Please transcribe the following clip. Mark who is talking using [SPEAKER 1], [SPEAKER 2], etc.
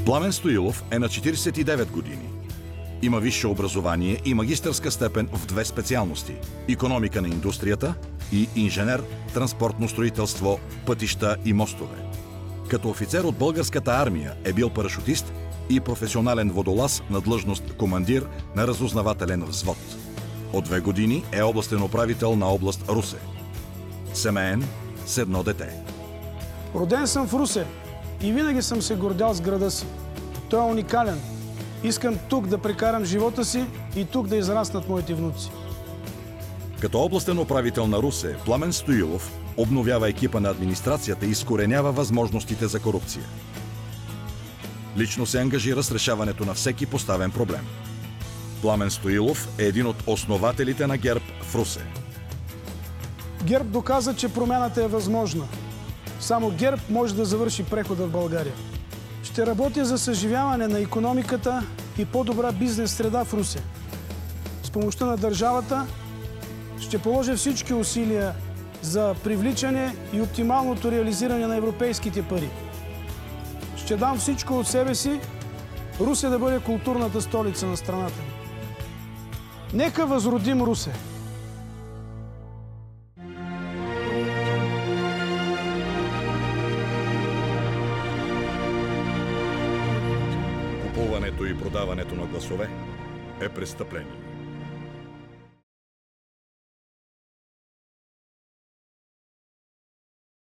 [SPEAKER 1] Пламен Стоилов е на 49 години. Има висше образование и магистърска степен в две специалности – икономика на индустрията и инженер, транспортно строителство, пътища и мостове. Като офицер от българската армия е бил парашутист и професионален водолаз на длъжност командир на разузнавателен взвод. От 2 години е областен управител на област Русе. Семеен с 1 дете.
[SPEAKER 2] Роден съм в Русе и винаги съм се гордял с града си. Той е уникален. Искам тук да прекарам живота си и тук да израснат моите внуци.
[SPEAKER 1] Като областен управител на Русе, Пламен Стоилов обновява екипа на администрацията и изкоренява възможностите за корупция. Лично се ангажира с решаването на всеки поставен проблем. Пламен Стоилов е един от основателите на ГЕРБ в Русе.
[SPEAKER 2] ГЕРБ доказа, че промяната е възможна. Само ГЕРБ може да завърши прехода в България. Ще работя за съживяване на икономиката и по-добра бизнес среда в Русе. С помощта на държавата ще положа всички усилия за привличане и оптималното реализиране на европейските пари. Ще дам всичко от себе си Русе да бъде културната столица на страната ни. Нека възродим Русе!
[SPEAKER 1] Купуването и продаването на гласове е престъпление.